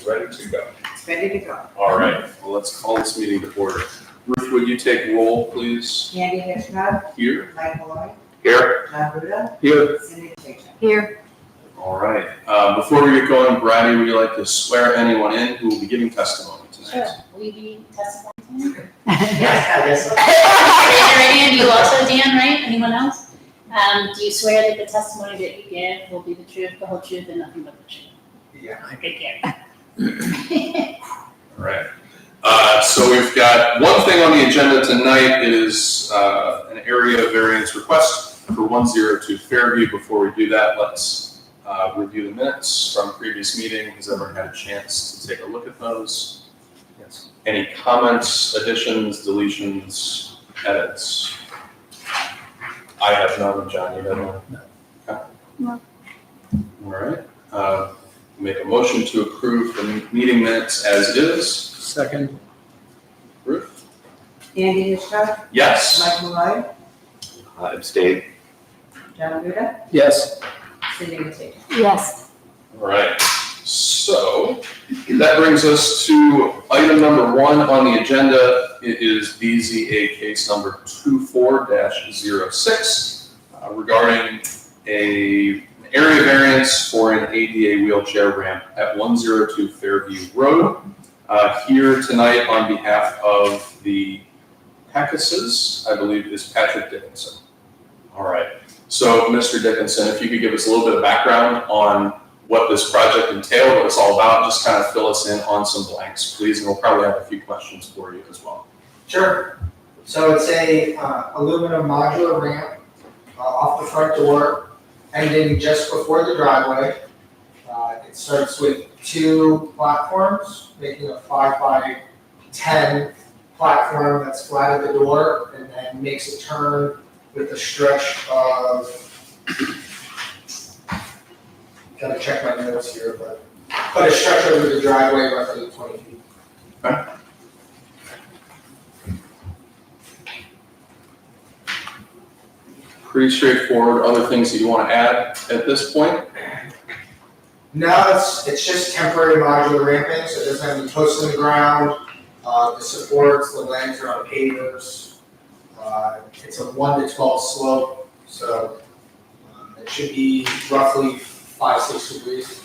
ready to go. It's ready to go. All right, well, let's call this meeting to order. Ruth, would you take roll, please? Andy Hitchcock, Here. Mike Malloy, Here. John Buda, Here. Cindy Tation. Here. All right, before we get going, Bradley, would you like to swear anyone in who will be giving testimony tonight? Sure. Will you be testifying tonight? Yes. Raise your right hand. You also, Dan, right? Anyone else? Do you swear that the testimony that you give will be the truth, the whole truth, and nothing but the truth? Yeah. Good care. All right. So we've got one thing on the agenda tonight. It is an area variance request for 102 Fairview. Before we do that, let's review the minutes from previous meeting. Has everyone had a chance to take a look at those? Yes. Any comments, additions, deletions, edits? I have none. John, you have none? No. Okay. No. All right. Make a motion to approve the meeting minutes as is. Second. Ruth? Andy Hitchcock, Yes. Mike Malloy, Abstain. John Buda, Yes. Cindy Tation. Yes. All right. So that brings us to item number 1 on the agenda. It is BZA case number 24-06 regarding an area variance for an ADA wheelchair ramp at 102 Fairview Road. Here tonight on behalf of the Peckuses, I believe is Patrick Dickinson. All right. So, Mr. Dickinson, if you could give us a little bit of background on what this project entailed, what it's all about, just kind of fill us in on some blanks, please, and we'll probably have a few questions for you as well. Sure. So it's a aluminum modular ramp off the front door, ending just before the driveway. It starts with 2 platforms, making a 5x10 platform that's flat at the door, and then makes a turn with a stretch of, gotta check my notes here, but a stretch over the driveway roughly 20 feet. Okay. Pretty straightforward. Other things that you want to add at this point? No, it's just temporary modular ramping, so it doesn't have any posts in the ground. The supports, the legs are on pavers. It's a 1 to 12 slope, so it should be roughly 5-6 degrees.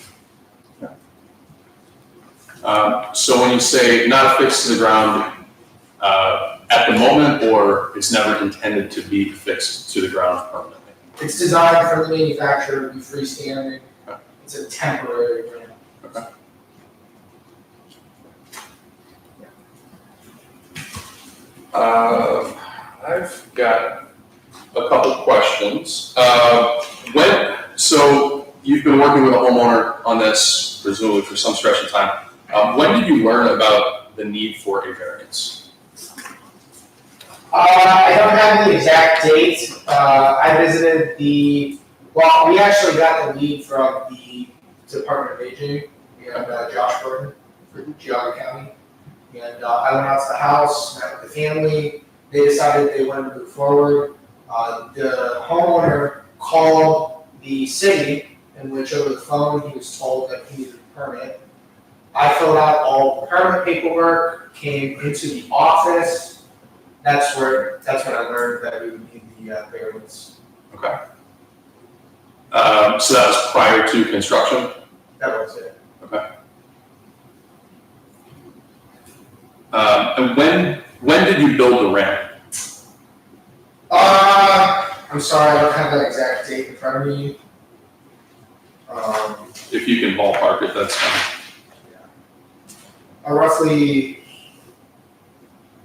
So when you say not affixed to the ground at the moment, or it's never intended to be fixed to the ground permanently? It's designed from the manufacturer to be freestanding. Okay. It's a temporary ramp. Okay. I've got a couple questions. So you've been working with a homeowner on this presumably for some stretch of time. When did you learn about the need for a variance? I don't have the exact date. I visited we actually got the lead from the Department of Aging, and Josh Burton for Geauga County. And I went out to the house, met with the family. They decided they wanted to move forward. The homeowner called the city, in which over the phone he was told that he needed a permit. I filled out all the permit paperwork, came into the office. That's when I learned that we would need the variance. Okay. So that was prior to construction? That was it. Okay. And when did you build the ramp? I'm sorry, I don't have that exact date in front of me. If you can ballpark it, that's fine. Roughly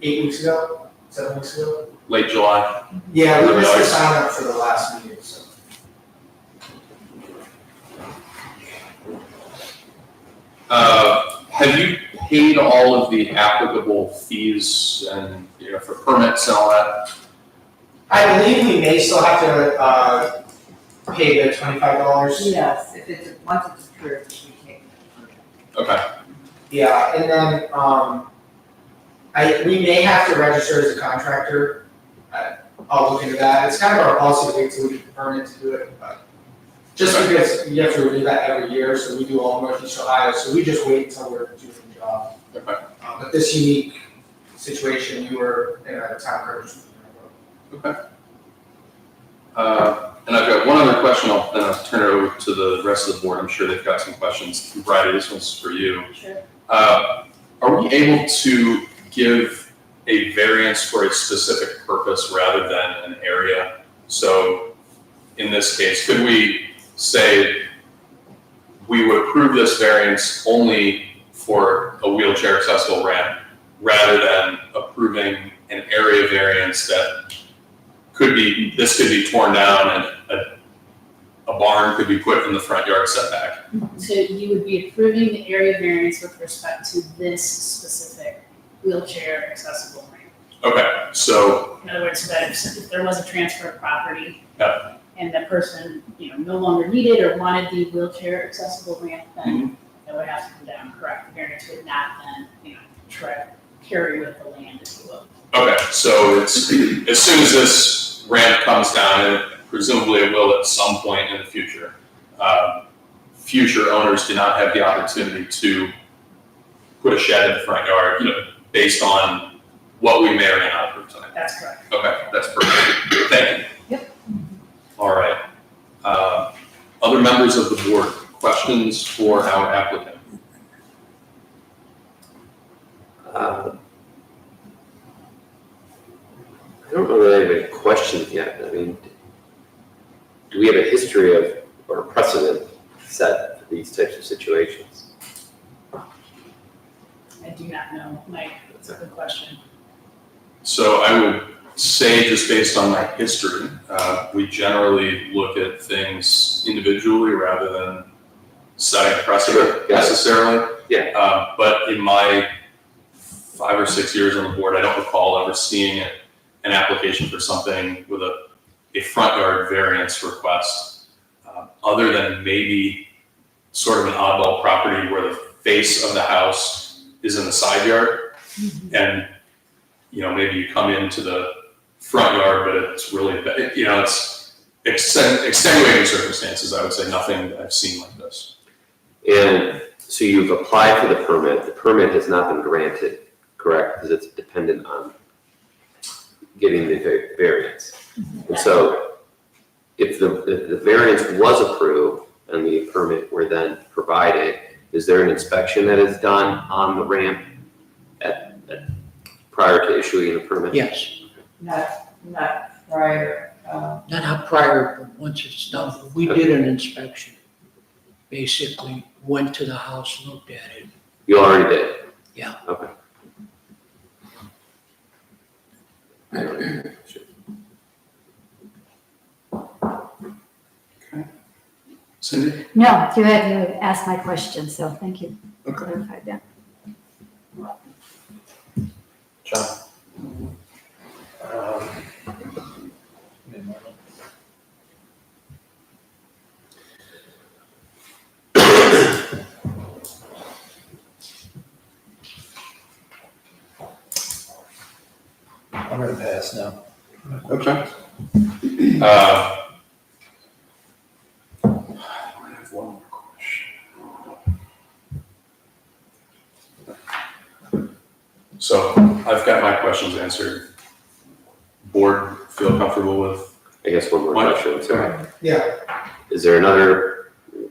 8 weeks ago, 7 weeks ago. Late July? Yeah, we missed the sign up for the last meeting, so. Have you paid all of the applicable fees and, for permits and all that? I believe we may still have to pay the $25. Yes, once it's approved, we take it. Okay. Yeah, and then we may have to register as a contractor. I'll look into that. It's kind of our policy to wait till we get the permit to do it, but Just because you have to renew that every year, so we do all Northeast Ohio, so we just wait until we're doing the job. Okay. But this unique situation, you were in a town purchase. Okay. And I've got one other question, then I'll turn it over to the rest of the board. I'm sure they've got some questions. Bridie, this one's for you. Sure. Are we able to give a variance for a specific purpose rather than an area? So in this case, could we say we would approve this variance only for a wheelchair accessible ramp rather than approving an area variance that could be torn down and a barn could be put in the front yard setback? So you would be approving the area variance with respect to this specific wheelchair accessible ramp. Okay, so, In other words, that if there was a transfer of property. Yeah. And that person, no longer needed or wanted the wheelchair accessible ramp, then that would have to come down, correct? The variance would not then, carry with the land, if you will. okay, so it's, as soon as this ramp comes down, and presumably it will at some point in the future, future owners do not have the opportunity to put a shed in the front yard, based on what we may or may not approve tonight. That's correct. Okay, that's perfect. Thank you. Yep. All right. Other members of the board, questions for our applicant? I don't know that I have any questions yet. I mean, do we have a history of, or a precedent set for these types of situations? I do not know, Mike, that's a good question. So I would say, just based on my history, we generally look at things individually rather than setting a precedent necessarily. Yeah. But in my 5 or 6 years on the board, I don't recall ever seeing an application for something with a front yard variance request, other than maybe sort of an oddball property where the face of the house is in the side yard. And, maybe you come into the front yard, but it's really, it's extenuating circumstances, I would say, nothing that I've seen like this. And so you've applied for the permit has not been granted, correct? Because it's dependent on getting the variance. And so if the variance was approved and the permit were then provided, is there an inspection that is done on the ramp prior to issuing a permit? Yes, Not prior, not prior, but once it's done. We did an inspection. Basically, went to the house, looked at it. You already did? Yeah. Okay. Cindy? No, you asked my question, so thank you. Okay. Clarified that. John. I'm gonna pass now. Okay. I have one more question. So I've got my questions answered. Board feel comfortable with? I guess one more Why- question. Sorry. Yeah, Is there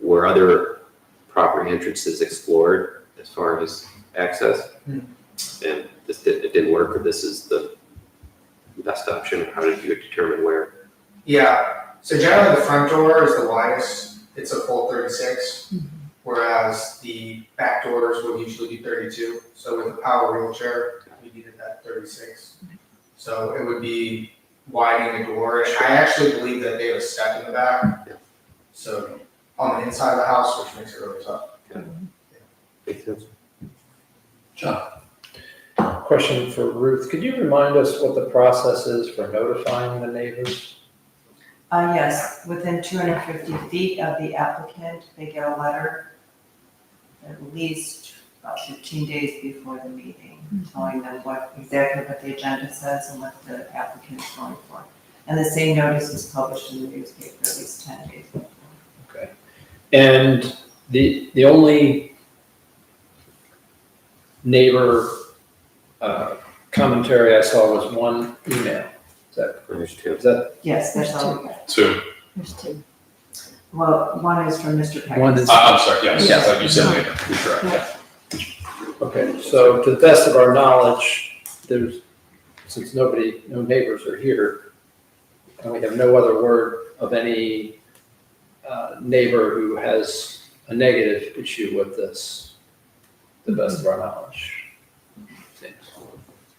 were other property entrances explored as far as access? And it didn't work, or this is the best option? How did you determine where? yeah. So generally the front door is the widest. It's a full 36, whereas the back doors would usually be 32. So with a power wheelchair, we needed that 36. So it would be widening the door. And I actually believe that they have a step in the back. Yeah. So on the inside of the house, which makes it really tough. Makes sense. John? Question for Ruth. Could you remind us what the process is for notifying the neighbors? yes, within 250 feet of the applicant, they get a letter at least about 15 days before the meeting, telling them exactly what the agenda says and what the applicant is going for. And the same notice is published in the newspaper at least 10 days before. Okay. And the only neighbor commentary I saw was one email. There's two. Is that Yes, that's all we got. Two. There's two. Well, one is from Mr. Peck. one is? I'm sorry, yes, Yes. like you said later, you're correct, yeah. Okay, so to the best of our knowledge, since no neighbors are here, and we have no other word of any neighbor who has a negative issue with this, to the best of our knowledge.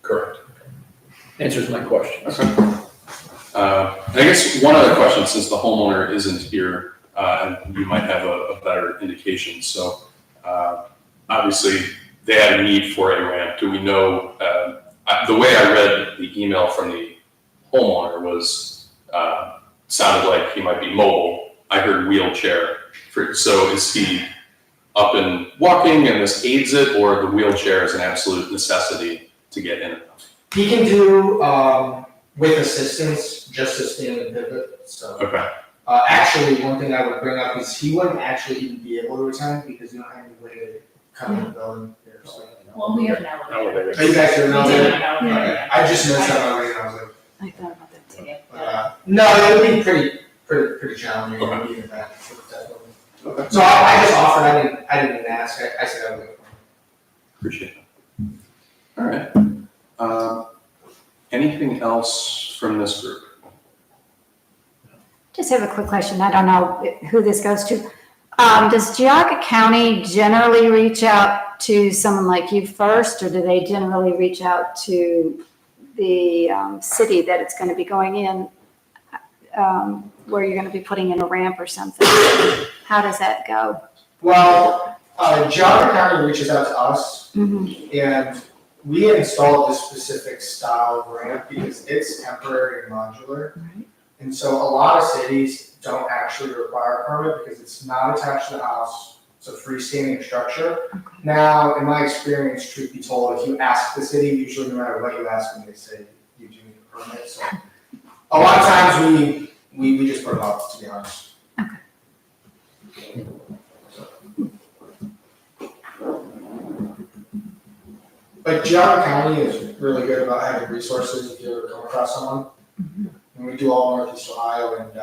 Correct. Answers my question. Okay. And I guess one other question, since the homeowner isn't here, and you might have a better indication. So obviously, they had a need for a ramp. Do we know, the way I read the email from the homeowner was, sounded like he might be mobile. I heard wheelchair. So is he up and walking and this aids it, or the wheelchair is an absolute necessity to get in and out? He can do, with assistance, just to stand and pivot, so. Okay. Actually, one thing I would bring up is he wouldn't actually even be able to attend because you don't have any way to come in the building. There's like- Well, we have an elevator. Oh, you guys do We know do have that? an elevator, Okay. I just noticed that already, and I was like, I thought about that too. yeah. no, it would be pretty challenging, Okay. even that, definitely. Okay. So I just offered, I didn't even ask, I said I would. Appreciate that. All right. Anything else from this group? Just have a quick question. I don't know who this goes to. Does Geauga County generally reach out to someone like you first, or do they generally reach out to the city that it's going to be going in, where you're going to be putting in a ramp or something? How does that go? Well, Geauga County reaches out to us, Mhm. and we installed this specific style of ramp because it's temporary and modular. Right. And so a lot of cities don't actually require a permit because it's not attached to the house. It's a freestanding structure. Now, in my experience, truth be told, if you ask the city, usually no matter what you ask them, they say you do need a permit. So a lot of times we just put them up, to be honest. But Geauga County is really good about having resources if you ever come across someone. And we do all Northeast Ohio, and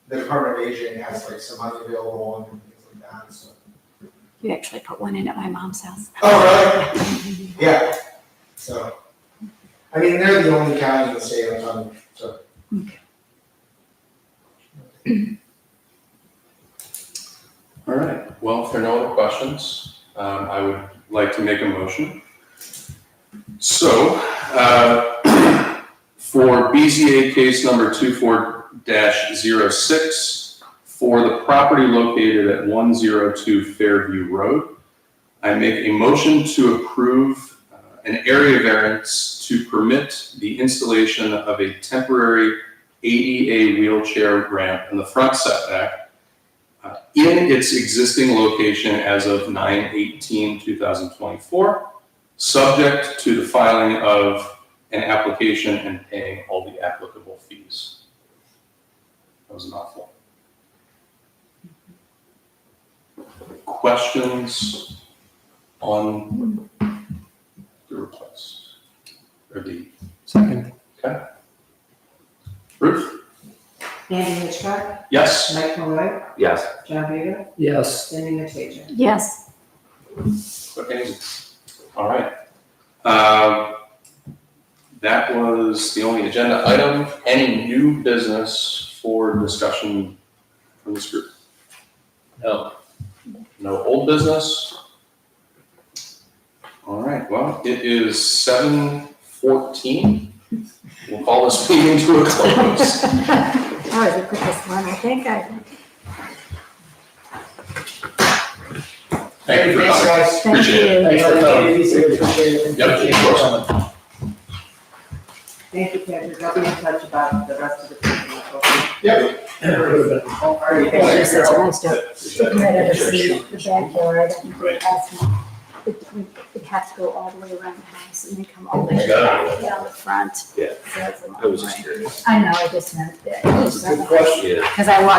the Department of Aging has like some money available and things like that, so. You actually put one in at my mom's house. Oh, really? Yeah, so, I mean, they're the only county in the state of Ohio, so. All right. Well, if there are no other questions, I would like to make a motion. So, for BZA case number 24-06, for the property located at 102 Fairview Road, I make a motion to approve an area variance to permit the installation of a temporary ADA wheelchair ramp in the front setback in its existing location as of 9/18/2024, subject to the filing of an application and paying all the applicable fees. That was a mouthful. Questions on the request or the Second. Ruth? Andy Hitchcock, Yes. Mike Malloy, Yes. John Vega, Yes. Cindy Natasha. Yes. Okay. All right. That was the only agenda item. Any new business for discussion from this group? No. No old business? All right, well, it is 7:14. We'll call this meeting to a close. That was the quickest one, I think. Thank you for Thanks, coming. guys. Thank Appreciate it. you. Thanks for coming. Appreciate it. Yep, of course. Thank you, Patrick. I'll be in touch about the rest of the people. Yep. It was just such a nice job. Taking that other seat, the backyard, and they asked me, we have to go all the way around the house and then come all the way down the front. Yeah. So it's a long I was just way. curious. I know, I just meant that. Good question. Yeah. Because I walked